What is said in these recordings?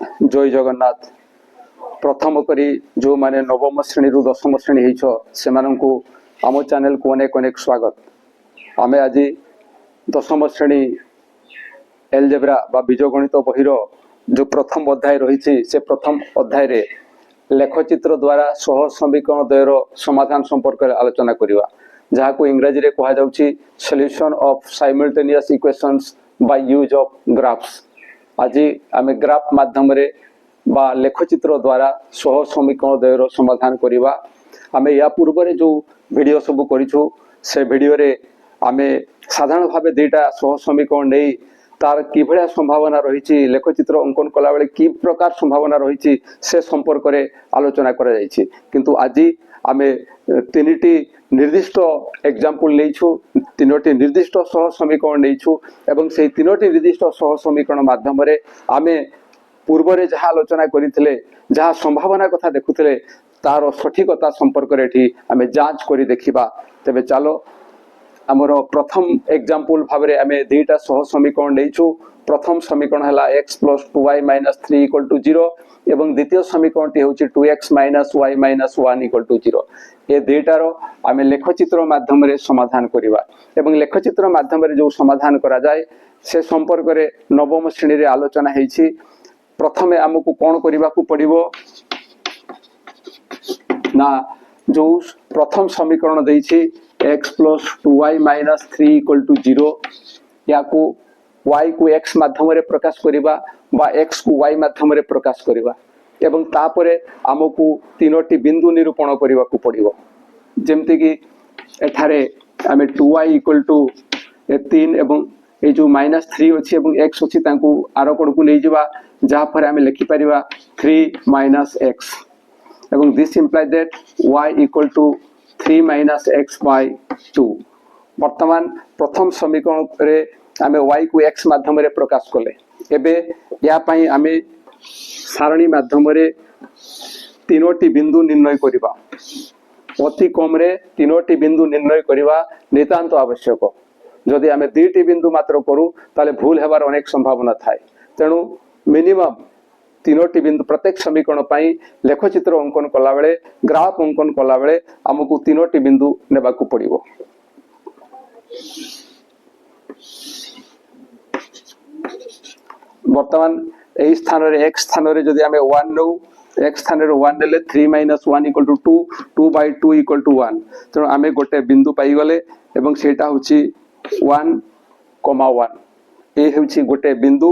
जय जगन्नाथ। प्रथम करी जो माने नवम श्रेणी रु दशम श्रेणी होइछ सेमानंकु आम चैनल को अनेक अनेक स्वागत। आमे आज दशम श्रेणी एलजेब्रा बा बीजगणित बहिर जो प्रथम अध्याय रही से प्रथम अध्याय रे लेखचित्र द्वारा सह समीकरण द्वयर समाधान संपर्क आलोचना करिवा, जहाँ को इंग्रजी रे कहा जाउछि solution of simultaneous equations by use of graphs. आज आमे ग्राफ माध्यम रे बा लेखचित्र द्वारा सह समीकरण द्वयर समाधान करिवा। आमे या पूर्व रे जो वीडियो सब करिछु से वीडियो रे आमे साधारण भावे दुईटा सह समीकरण नै तार कि भलिया संभावना रही लेखचित्र अंकन कला बेले कि प्रकार संभावना रही से संपर्क रे आलोचना करा जायछि। किंतु आज आमे तीनटी निर्दिष्ट एग्जांपल लेइछु, तीनोटी निर्दिष्ट सह समीकरण लेइछु एवं से तीनोटी निर्दिष्ट सह समीकरण माध्यम रे आमे पूर्व रे जहाँ आलोचना करिथिले जहाँ संभावना कथा देखुथिले तार सठिकता संपर्क रे एठी आमे जांच करी देखिबा। तबे चलो आमर प्रथम एग्जांपल भाव रे आमे दुईटा सह समीकरण लेइछु। प्रथम समीकरण हला x + 2y - 3 = 0 एवं द्वितीय समीकरण टी होछि 2x - y - 1 = 0। ए दुईटार आमे लेखचित्र माध्यम रे समाधान करिवा एवं लेखचित्र माध्यम रे जो समाधान करा जाय से संपर्क रे नवम श्रेणी रे आलोचना हेछि। प्रथमे हमकु कोन करिबाकू पड़िबो ना जो प्रथम समीकरण देछि x + 2y - 3 = 0 याकू y को x माध्यम रे प्रकाश करिबा बा x को y माध्यम रे प्रकाश करिबा एवं तापरे हमकु तीनोटी बिंदु निरूपण करिबाकू पड़िबो। जेमति कि एठारे आमे 2y = 3 एवं ए जो -3 अछि एवं x अछि तांकू आरो कोड को नै जिबा, जहा पर आमे लिखि परिबा 3 - x एवं दिस इंप्लाइ दैट y = 3 - x/2। वर्तमान प्रथम समीकरण रे आमे y को x माध्यम रे प्रकाश कले। एबे या पई आमे सारणी माध्यम रे तीनोटी बिंदु निर्णय करिबा। अति कम रे तीनोटी बिंदु निर्णय करिबा नितांत आवश्यक। जदि आमे दुईटी बिंदु मात्र करू ताले भूल हेबार अनेक संभावना थाए। तेणु मिनिमम तीनोटी बिंदु प्रत्येक समीकरण पई लेखचित्र अंकन कला बेले ग्राफ अंकन कला बेले हमकु तीनोटी बिंदु नेबाकू पड़िबो। वर्तमान एई स्थान रे x स्थान रे जदि आमे 1 नो x स्थान रे 1 नेले 3 - 1 = 2 2/2 = 1। तेणु आमे गोटे बिंदु पाई गले एवं सेटा होछि 1, 1 ए होछि गोटे बिंदु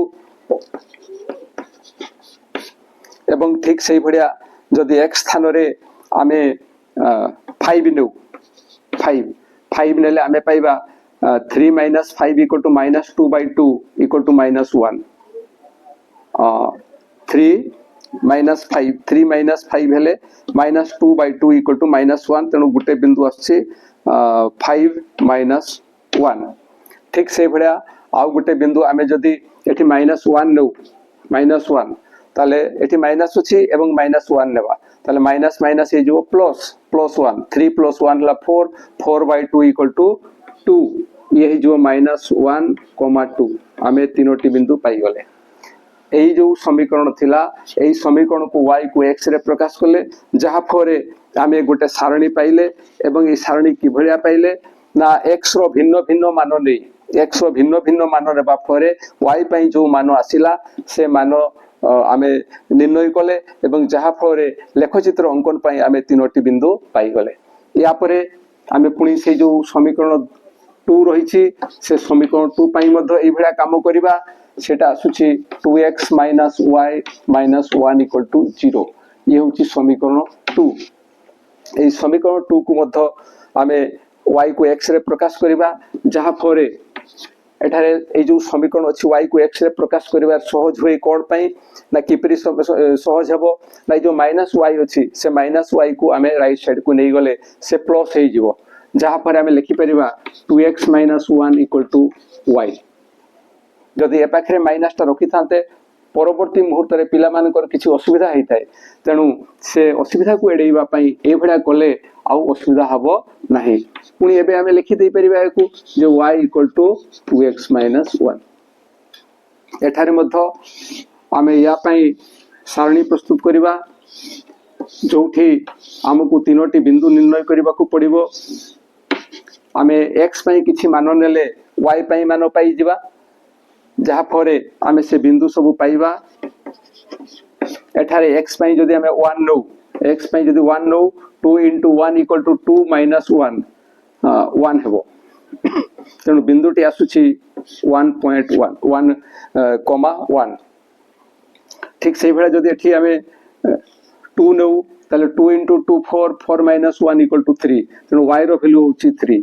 एवं ठीक सही भडिया जदि x स्थान रे आमे 5 नो 5 नेले आमे पाइबा 3 - 5 = -2/2 = -1। 3 - 5 हेले -2/2 = -1। तेणु गोटे बिंदु आछि 5 - 1। ठीक से भडिया आ गोटे बिंदु आमे जदि एठी -1 नो -1 ताले एठी माइनस अछि एवं -1 लेबा ताले माइनस माइनस हे जो +1 3 + 1 ला 4 4/2 = 2 ये जो -1, 2 आमे तीनोटी बिंदु पाई गले। एही जो समीकरण थिला एही समीकरण को y को x रे प्रकाश करले, जहा फरे आमे गोटे सारणी पाइले एवं ए सारणी कि भलिया पाइले ना x रो भिन्न भिन्न मान नै x रो भिन्न भिन्न मान रेबा फरे y पई जो मान आसिला से मान आमे निर्णय कले एवं जहा फरे लेखचित्र अंकन पई आमे तीनोटी बिंदु पाई गले। या परे आमे पुणी से जो समीकरण 2 रहिछि से समीकरण 2 पई मध्य एई भलिया काम करिबा। सेटा आसुछि 2x - y - 1 = 0। ये होछि समीकरण 2। एई समीकरण 2 को मध्य आमे y को x रे प्रकाश करिबा, जहा फरे एठारे ए जो समीकरण अछि y को x रे प्रकाश करिबा सहज होई कोड पई ना किपरि सहज हेबो ना जो -y अछि से -y को आमे राइट साइड को नै गले से प्लस हे जिवो, जहा पर आमे लिखि परिबा 2x - 1 = y। जदि ए पाखरे माइनस ता रखि थांते परवर्ती मुहूर्त रे पिला मानकर किछि असुविधा हेइ थाए। तेणु से असुविधा को एडैबा पई ए भडा कले आउ असुविधा हबो नाही। पुणी एबे आमे लिखि देइ परिबा एको जे y = 2x - 1। एठारे मध्य आमे या पई सारणी प्रस्तुत करिबा जोठी हमकु तीनोटी बिंदु निर्णय करबा को पड़िबो आमे x पई किछि मान नेले y पई मान पाई जिबा जहा फरे आमे से बिंदु सब पाइबा एठारे x पई जदी आमे 1 नो x पई जदी 1 no 2 into 1 equal to 2 minus 1 1 हेबो तेणु बिंदुटी आसुछि 1.1 1 ठीक से भला जदी एठी आमे 2 नो ताले 2 into 2 4 4 minus 1 equal to 3 तेणु y रो वैल्यू होछि 3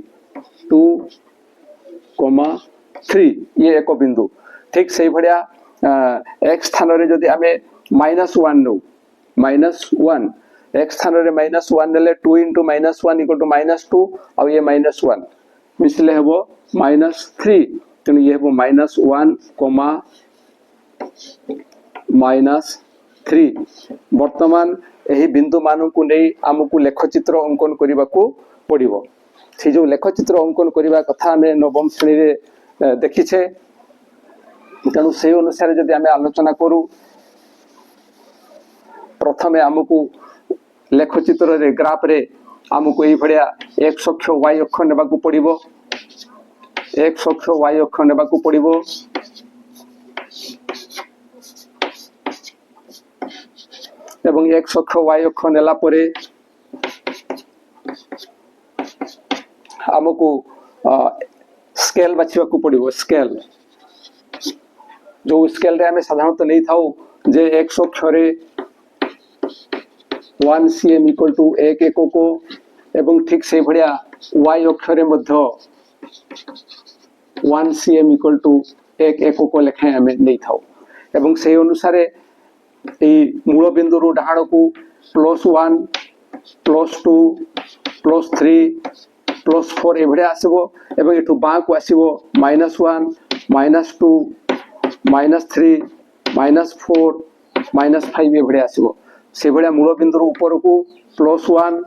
2 3 ये एक बिंदु ठीक से भला x स्थान रे जदी आमे -1 नो -1 x स्थान रे -1 नेले 2 into -1 equal to -2 और ये -1 मिसले हेबो -3 तेणु ये हेबो -1, -3 वर्तमान एही बिंदु मानन को नै हमकु लेखचित्र अंकन करिबा को पड़िबो से जो लेखचित्र अंकन करिबा कथा हमें नवम श्रेणी रे देखिछे तेणु से अनुसार जदि आमे आलोचना करू प्रथमे हमकु लेखचित्र रे ग्राफ रे हमकु एही भडिया x अक्ष y अक्ष नेबा को पड़िबो x अक्ष y अक्ष नेबा को पड़िबो एवं x अक्ष y अक्ष नेला परे हमकु स्केल बाछिबा को पड़िबो स्केल जो स्केल रे हमें साधारणतः नहीं थाउ जे x अक्ष रे 1 cm इक्वल टू 1 एकको एवं ठीक से भडिया y अक्ष रे मध्य 1 cm इक्वल टू 1 एकको लेखे हमें नहीं थाउ एवं से अनुसार ए मूल बिंदु रु डाहाण को +1 +2 +3 +4 एभडे आसीबो एवं एठु बा को आसीबो -1 -2 -3 -4 -5 एभडे आसीबो से भडिया मूल बिंदु रु ऊपर को +1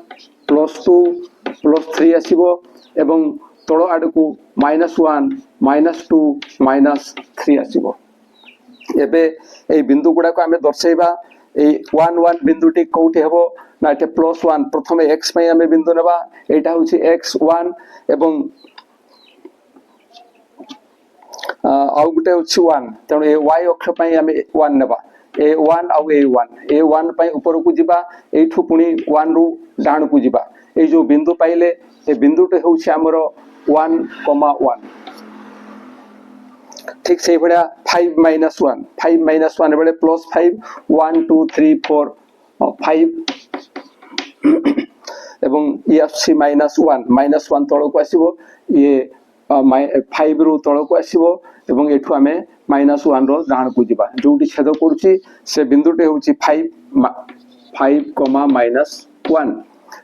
+2 +3 आसीबो एवं तळ आड को -1 -2 -3 आसीबो एबे ए बिंदु गुडा को हमें दर्शाइबा ए 1 1 बिंदुटी कोठी हेबो ना एटे +1 प्रथमे x पई हमें बिंदु नेबा एटा होछि x1 एवं आउ गुटे होछि 1 तेणु ए y अक्ष पई हमें 1 नेबा a1 आउ a1 पई ऊपर को जिबा एठु पुनी 1 रु डाण को जिबा ए जो बिंदु पाइले ए बिंदुटे होछि हमरो 1,1 ठीक से भडिया 5 - 1 बेले +5 1 2 3 4 5 एवं ये आसी -1 तळ को आसीबो ये 5 रु तळ को आसीबो एवं एठु हमें -1 रो डाण को जिबा जोटी छेद करूची से बिंदुटे होची 5 -1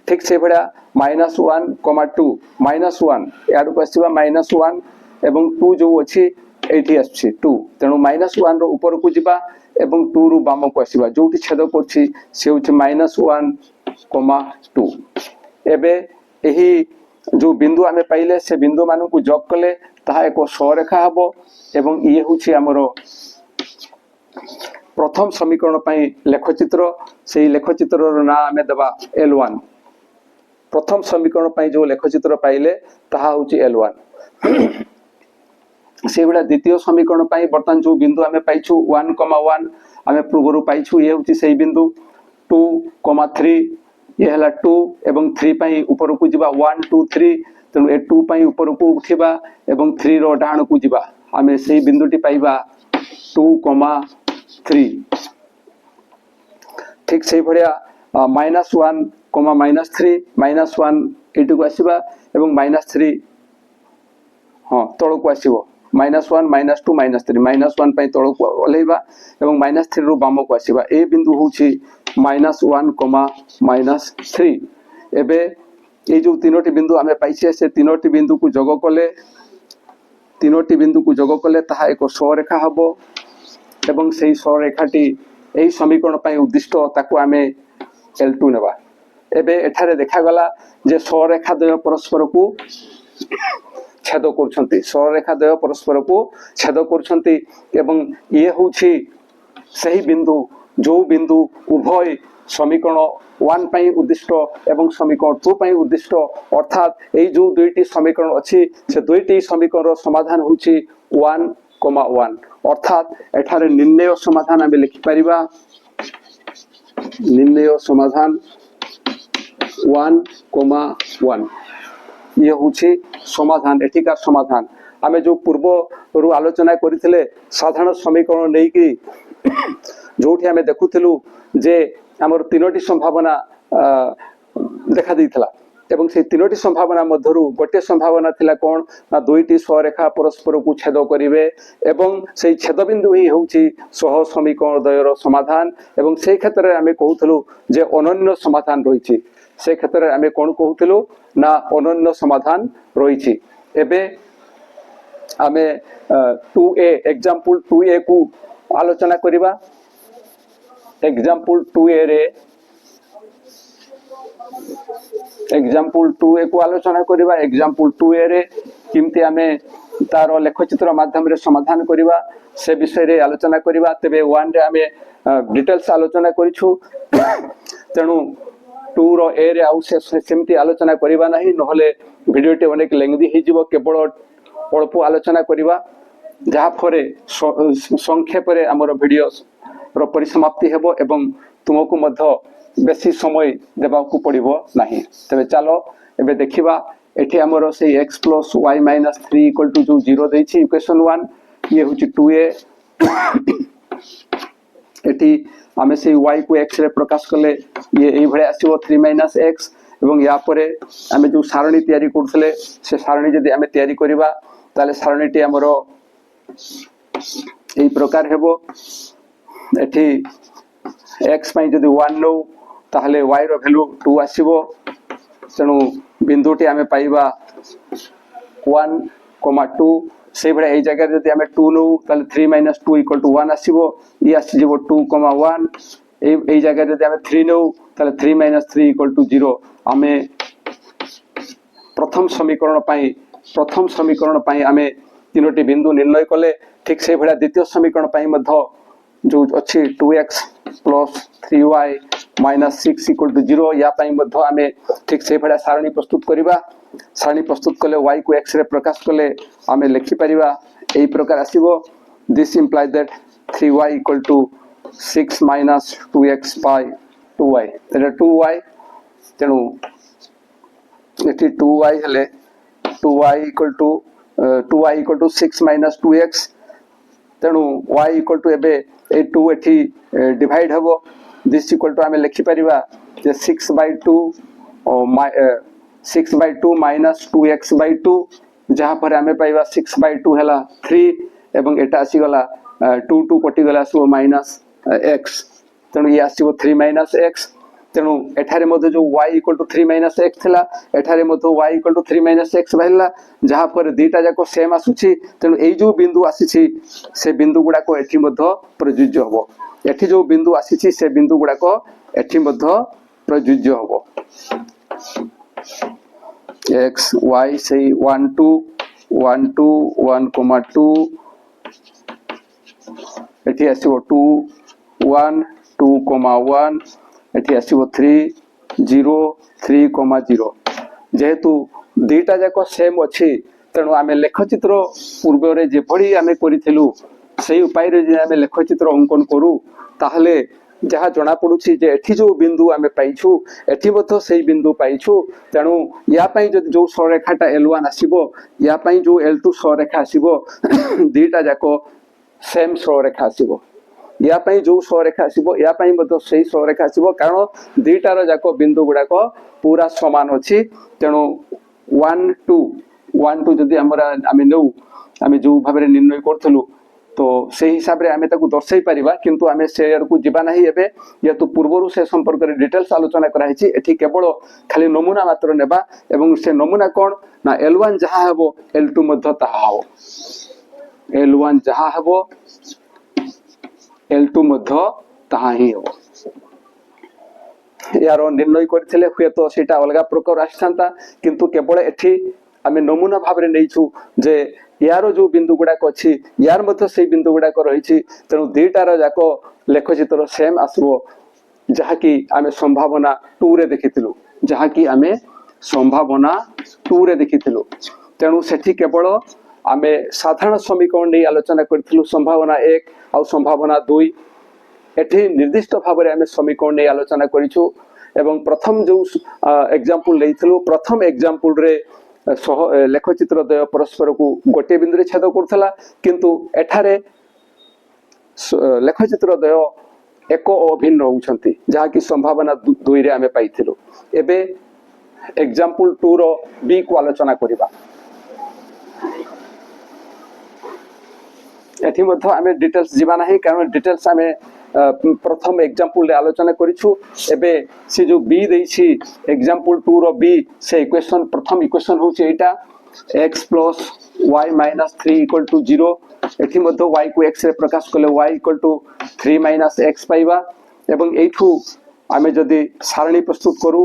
ठीक से भडिया -1 2 -1 याड को आसीबा -1 एवं 2 जो अछि एटी आछि 2 तेणु -1 रो ऊपर को जिबा एवं 2 रु बाम को आसीबा जोटी छेद करछि से होछि -1, 2 एबे एही जो बिंदु हमें पाइले से बिंदु मानु को जोग कले ताहा एको सरेखा हबो एवं ये होछि हमरो प्रथम समीकरण पई लेखचित्र सेही लेखचित्र रो ना हमें दबा L1 प्रथम समीकरण पई जो लेखचित्र पाइले ताहा होछि L1 से बेला द्वितीय समीकरण पई वर्तमान जो बिंदु हमें पाइछु 1,1 हमें पूर्वरु पाइछु ये होछि सेही बिंदु 2,3 ये हला 2 एवं 3 पई ऊपर को जिबा 1 2 3 तेनु ए 2 पई ऊपर को उठिबा एवं 3 रो डाण को जिबा हमें सेही बिंदुटी पाइबा 2,3 ठीक से भडिया -1, -3 -1 एटु को आसीबा एवं -3 हां तळ को आसीबो -1 -2 -3 -1 पई तळ को ओलेबा एवं -3 रु बाम को आसीबा ए बिंदु होछि -1, -3 एबे ए जो तीनोटी बिंदु हमें पाइछे से तीनोटी बिंदु को जोग कले ताहा एको सरेखा हबो एवं सेही सरेखाटी एही समीकरण पई उद्दिष्ट ताकू हमें L2 नेबा एबे एठारे देखा गला जे सरेखा द्वय परस्पर को छेद करछंती सररेखा द्वय परस्पर को छेद करछंती एवं ये होछि सही बिंदु जो बिंदु उभय समीकरण 1 पाई उद्दिष्ट एवं समीकरण 2 पाई उद्दिष्ट अर्थात ये जो दुईटी समीकरण अच्छी से दुईटी समीकरण समाधान होची 1,1 अर्थात एठारे निर्णय समाधान आम लिखिपर निर्णय समाधान 1,1 ये हूँ समाधान एठिकार समाधान आमे जो पूर्व रु आलोचना करथिले साधारण समीकरण नहीं कि जोठी आमे देखुथिलु जे हमर तीनोटी संभावना देखा देइथला एवं से तीनोटी संभावना मध्यरु गोटे संभावना थिला कोन ना दुईटी स्वरेखा परस्पर को छेद करिवे एवं से छेद बिंदु ही होउची सह समीकरण द्वयर समाधान एवं से क्षेत्र रे आमे कहउथलु जे अनन्य समाधान रहिछि से क्षेत्र रे आमे कोन कहउथलु ना अनन्य समाधान रहिछि एबे आमे 2a एग्जांपल 2a को आलोचना करिबा एग्जांपल 2a रे एग्जांपल 2a को आलोचना करिबा एग्जांपल 2a रे किमती आमे तार लेखचित्र माध्यम रे समाधान करिबा से विषय रे आलोचना करिबा तबे 1 रे आमे डिटेल्स आलोचना करिछु तेनु 2 रो a रे आउ से सेमती आलोचना करिबा नाही नहले वीडियो टे अनेक लेंथी हि जिवो केवल अल्प आलोचना करिबा जहा फरे संक्षेप रे हमर वीडियो रो परिसमाप्ति हेबो एवं तुमको मध्य बेसी समय देबा को पड़िबो नाही तबे चलो एबे देखिबा एठी हमरो से x + y - 3 = जो 0 देछि इक्वेशन 1 ये होछि 2a एठी आमे से y को x रे प्रकाश करले ये एई भळे आसीबो 3 - x एवं या परे आमे जो सारणी तयारी करथले से सारणी जदी आमे तयारी करिबा ताले सारणीटी हमरो एई प्रकार हेबो एठी x पई जदी 1 नो ताहले y रो वैल्यू 2 आसीबो तेनु बिंदुटी आमे पाइबा 1,2 से बडे एई जगह जदी आमे 2 नो ताहले 3 - 2 = 1 आसीबो ई आसीबो 2,1 एई जगह जदी आमे 3 नो ताहले 3 - 3 = 0 आमे प्रथम समीकरण पई आमे तीनोटी बिंदु निर्णय कले ठीक से भडा द्वितीय समीकरण पई मध्य जो अच्छी 2x + 3y - 6 = 0 या पई मध्य आमे ठीक से भडा सारणी प्रस्तुत करिबा सारणी प्रस्तुत कले y को x रे प्रकाश कले आमे लिखि परिबा एई प्रकार आसीबो this implies that 3y = 6 - 2x / 2y तेरे 2y तेनु एठी 2y हेले 2y = 6 - 2x तेनु y = एबे ए 2 एठी डिवाइड हबो दिस इक्वल टू आमे लिखि परिबा जे 6/2 - 2x/2 जहा पर आमे पाइबा 6/2 हला 3 एवं एटा आसी गला 2 2 कटि गला सो -x तेनु ये आसीबो 3 - x तेनु एठारे मधे जो y = 3 - x थिला एठारे मधे y = 3 - x बाहिला जहा पर दीटा जाको सेम आसुची तेनु एई जो बिंदु आसीची से बिंदु गुडा को एठी मधे प्रयुज्य हबो एठी जो बिंदु आसीची से बिंदु गुडा को एठी मधे प्रयुज्य हबो x y से 1 2 1 2 1,2 एठी आसीबो 2 1 2,1 एठी आसीबो 3 0 3,0 जेहेतु दीटा जाको सेम अछि तेणु आमे लेखचित्र पूर्व रे जे भड़ी आमे करिथिलु सेही उपाय रे जे आमे लेखचित्र अंकन करू ताहले जहा जना पडुछि जे एठी जो बिंदु आमे पाइछु एठी मथो सेही बिंदु पाइछु तेणु या पई जदि जो सरेखाटा L1 आसीबो या पई जो L2 सरेखा आसीबो दीटा जाको सेम सरेखा आसीबो या पई जो सरेखा आसीबो या पई मथो सेही सरेखा आसीबो कारण दीटार जाको बिंदु गुडाको पूरा समान अछि तेणु 1 2 जदि हमरा आमे नौ आमे जो भाबरे निर्णय करथलु तो से हिसाब रे आमे ताकू दर्शाई परिबा किंतु आमे शेयर को जिबा नाही एबे जेतु पूर्वरु से संपर्क रे डिटेल्स आलोचना करा हिची एठी केवल खाली नमूना मात्र नेबा एवं से नमूना कोन ना L1 जहा हेबो L2 मध्य ताहा हो L1 जहा हेबो L2 मध्य ताहा ही हो यार निर्णय करथिले हुए तो सेटा अलगा प्रकार आछंता किंतु केवल एठी आमे नमूना भाबरे नैछु जे यार जो बिंदु गुड़ाक अच्छी यार मध्य से बिंदु गुड़ाक रही तेणु दुईटार जाक लेखचित्र सेम आसो जहाँकि आम संभावना 2 रे देखिथिलु जहाँकि आम संभावना 2 रे देखिथिलु तेणु सेठी केवल आम साधारण समीकरण नहीं आलोचना करूँ संभावना 1 आउ संभावना 2 एठी निर्दिष्ट भाव में आम समीकरण नहीं आलोचना करूँ एवं प्रथम जो एग्जांपल लेइथिलु प्रथम एग्जांपल रे लेखचित्र द्वय परस्पर को गोटे बिंदु रे छेद करथला किंतु एठारे लेखचित्र द्वय एक अभिन्न होउछंती जहाँकि संभावना 2 रे आमे पाइथिलु एबे एग्जांपल 2 रो बी को आलोचना करिबा एठी मध्ये आमे डिटेल्स जीवा नाही कारण डिटेल्स आमे प्रथम एग्जांपल रे आलोचना करिछु एबे से जो बी देछि एग्जांपल 2 रो बी से इक्वेशन प्रथम इक्वेशन होछि एटा x plus y minus 3 equal to 0 एठी मध्ये y को x रे प्रकाश कले y equal to 3 minus x पाइबा एवं एठू आमे जदी सारणी प्रस्तुत करू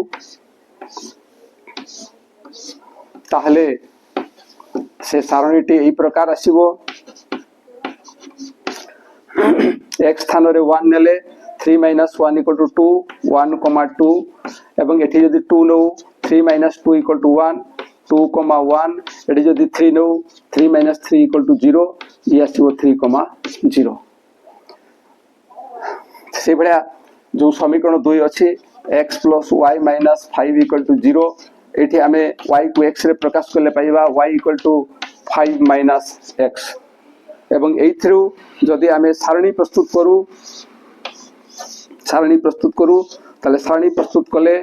ताहले से सारणीटी एई प्रकार आसीबो x स्थान रे 1 नेले 3 minus 1 equal to 2 1 comma 2 एवं एठी जदी 2 no 3 minus 2 equal to 1 2 comma 1 एठी जदी 3 नो 3 minus 3 equal to 0 ये आसीबो 3 comma 0 से भलिया जो समीकरण 2 अछि x plus y minus 5 equal to 0 एठी आमे y को x रे प्रकाश करले पाइबा y equal to 5 minus x एवं एथरू जदि आमे सारणी प्रस्तुत करू ताले सारणी प्रस्तुत कले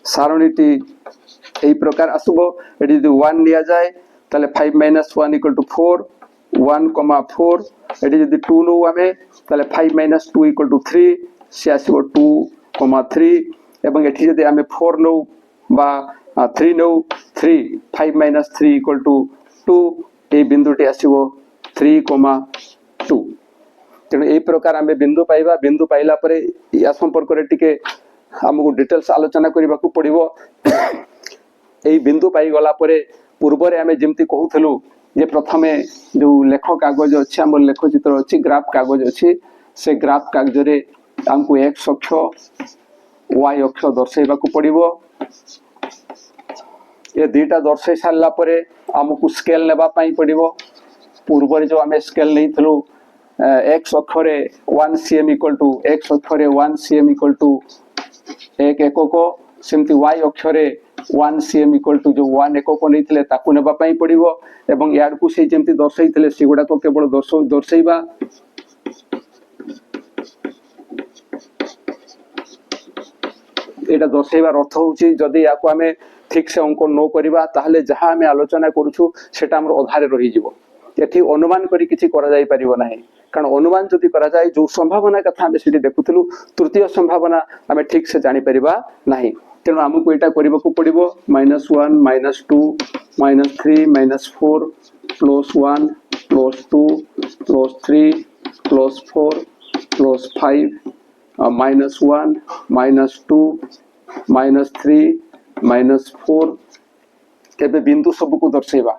सारणीटी एई प्रकार आसबो एटी यदि 1 लिया जाए ताले 5 minus 1 equal to 4 1 comma 4 eighty यदि 2 नो आमे ताले 5 minus 2 equal to 3 से आसबो 2 comma 3 एवं एटी यदि आमे 4 नो बा 3 नो 3 5 minus 3 equal to 2 ए बिंदुटी आसीबो 3 comma 2 तेणु ए प्रकार आमे बिंदु पाइबा बिंदु पाइला परे या संपर्क रे टिके हमको डिटेल्स आलोचना करबा को पड़िबो ए बिंदु पाई गला परे पूर्व रे आमे जेमति कहउथलु जे प्रथमे जो लेख कागज अछि हमर लेख चित्र अछि ग्राफ कागज अछि से ग्राफ कागज रे हमको x अक्ष y अक्ष दर्शाइबा को पड़िबो ये दुईटा दर्शाई सारला परे हमको स्केल लेबा पई पड़िबो पूर्व रे जो आमे स्केल लेइथलु x अक्षरे 1 cm इक्वल टू x अक्षरे 1 cm इक्वल टू 1 एकक सेमति y अक्षरे 1 cm इक्वल टू जो 1 एकक नैथिले ताकू नेबा पई पड़िबो एवं यार को से जेमति दर्शाइथिले सेगुडा को केवल दर्शाइबा एटा दर्शाइबार अर्थ होची जदी याको आमे ठीक से अंक न करिबा ताहले जहां हमें आलोचना करूछु सेटा हमर आधारे रहि जिवो एठी अनुमान करी किछि करा जाई परिबो नाही कारण अनुमान जदी करा जाय जो संभावना कथा हमें सेठी देखुथलु तृतीय संभावना हमें ठीक से जानि परिबा नाही तेनु हमकु एटा करिबा को पड़िबो -1 -2 -3 -4 +1 +2 +3 +4 +5 -1 -2 -3 -4 केबे बिंदु सब को दर्शाइबा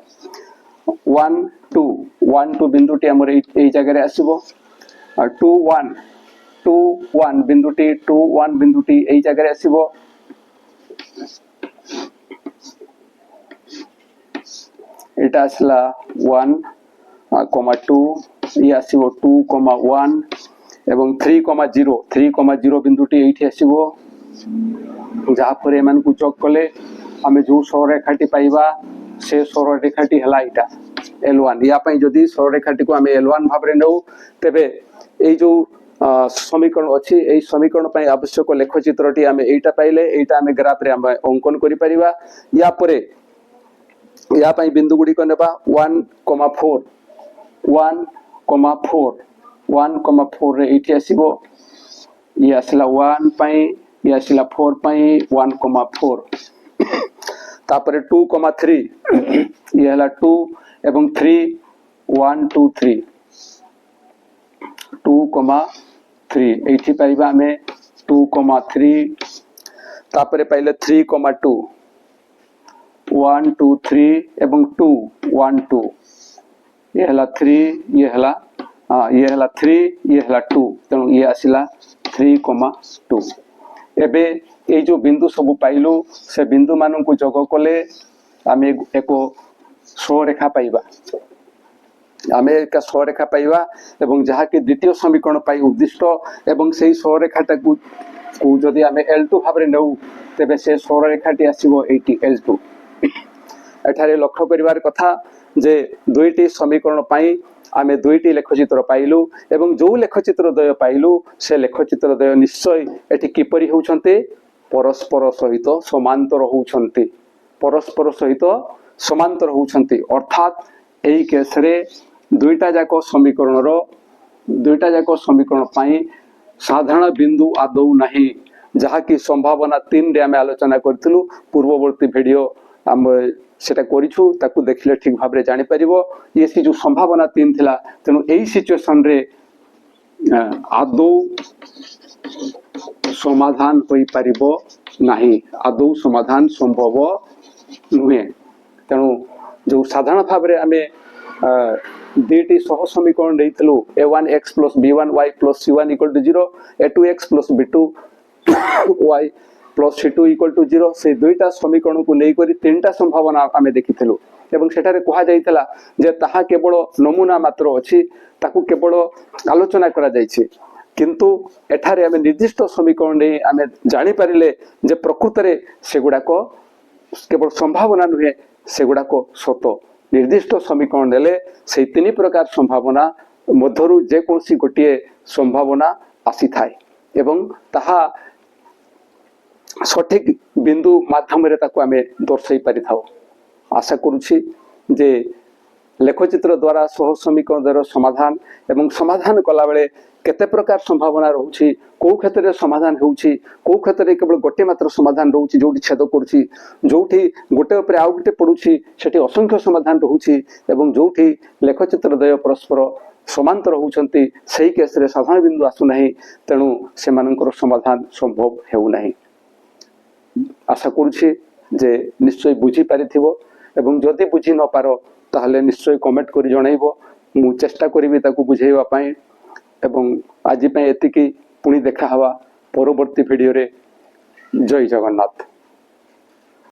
1 2 बिंदुटी हमर एई जगह रे आसीबो 2 1 बिंदुटी 2 1 बिंदुटी एई जगह रे आसीबो एटा आसला 1 2 ये आसीबो 2 1 एवं 3 0 बिंदुटी एठी आसीबो जहाँ पर एमान को चक कले आमे जो सररेखाटी पाइबा से सररेखाटी हला इटा L1 या पई जदी सररेखाटी को आमे L1 भाव रे नउ तबे ए जो समीकरण अछि ए समीकरण पई आवश्यक लेखचित्रटी आमे एटा पाइले एटा आमे ग्राफ रे आमे अंकन करि परिबा या परे या पई बिंदु गुडी को नेबा 1 4 रे एठी आसीबो ये आसला 1 पई ये आसला 4 पई 1 4 तापरे 2 3 ये हला 2 एवं 3 1 2 3 2 3 एठी पाइबा हमें 2 3 तापरे पाइले 3,2 1 2 3 एवं 2 1 2 ये हला 3 ये हला 3 ये हला 2 तेणु ये आसिला 3,2 एबे ये जो बिंदु सब पाइलु से बिंदु मान को जोग कले आम एक स्वरेखा पाइबा आम एक स्वरेखा पाइबा एवं जहा कि द्वितीय समीकरण पाई उद्दिष्ट एवं से स्वरेखाटा को जदि आम L2 भाव नौ तेबे से स्वरेखाटी आसीबो एटी L2 एठारे लक्ष्य करिवार कथा जे दुईटी समीकरण पाई आमे दुईटी लेखचित्र पाइलु एवं जो लेखचित्र द्वय पाइलु से लेखचित्र द्वय निश्चय एठी किपरि होउछन्ते परस्पर सहित समांतर होउछन्ते परस्पर सहित समांतर होउछन्ते अर्थात एही केस रे दुईटा जाको समीकरण पाई साधारण बिंदु आदौ नहीं जहा कि संभावना 3 रे आमे आलोचना करथिलु पूर्ववर्ती वीडियो आम सेटा करिछु ताकू देखिले ठीक भाव रे जानि परिबो ये सी जो संभावना 3 थिला तेनु एही सिचुएशन रे आदौ समाधान होई परिबो नाही आदौ समाधान संभव नुहे तेनु जो साधारण भाव रे आमे दुईटी सह समीकरण देइथलु a1x + b1y + c1 = 0 a2x + b2y + c2 = 0 से दुईटा समीकरण को नहीं करी तीनटा संभावना आमे देखिथलु एवं सेठारे कहा जाइतला जे ताहा केवल नमूना मात्र अछि ताकू केवल आलोचना करा जाइछि किंतु एठारे आमे निर्दिष्ट समीकरण नै आमे जानि परिले जे प्रकृत रे सेगुडा को केवल संभावना नुहे सेगुडा को सत निर्दिष्ट समीकरण देले से तीन प्रकार संभावना मध्यरु जे कोनसी गोटिए संभावना आसी थाए एवं ताहा सठिक बिंदु माध्यम रे ताकू आमे दर्शाई पारि थाओ आशा करूछि जे लेखचित्र द्वारा सह समीकरण द्वारा समाधान एवं समाधान कला बेले केते प्रकार संभावना रहउछि को क्षेत्र रे समाधान होउछि को क्षेत्र रे केवल गोटे मात्र समाधान रहउछि जोटी छेद करूछि जोटी गोटे ऊपर आउ गोटे पडुछि सेठी असंख्य समाधान रहउछि एवं जोटी लेखचित्र द्वय परस्पर समांतर होउछन्ति सही केस रे साधारण बिंदु आसु नाही तेनु से मानकर समाधान संभव हेउ नाही आशा करूछि जे निश्चय बुझी पारिथिबो एवं जदि बुझी न पारो ताहले निश्चय कमेंट करी जणाइबो मु चेष्टा करिवि ताकू बुझेइबा पई एवं आज एतिकी पुणी देखा हवा परवर्ती वीडियो रे जय जगन्नाथ।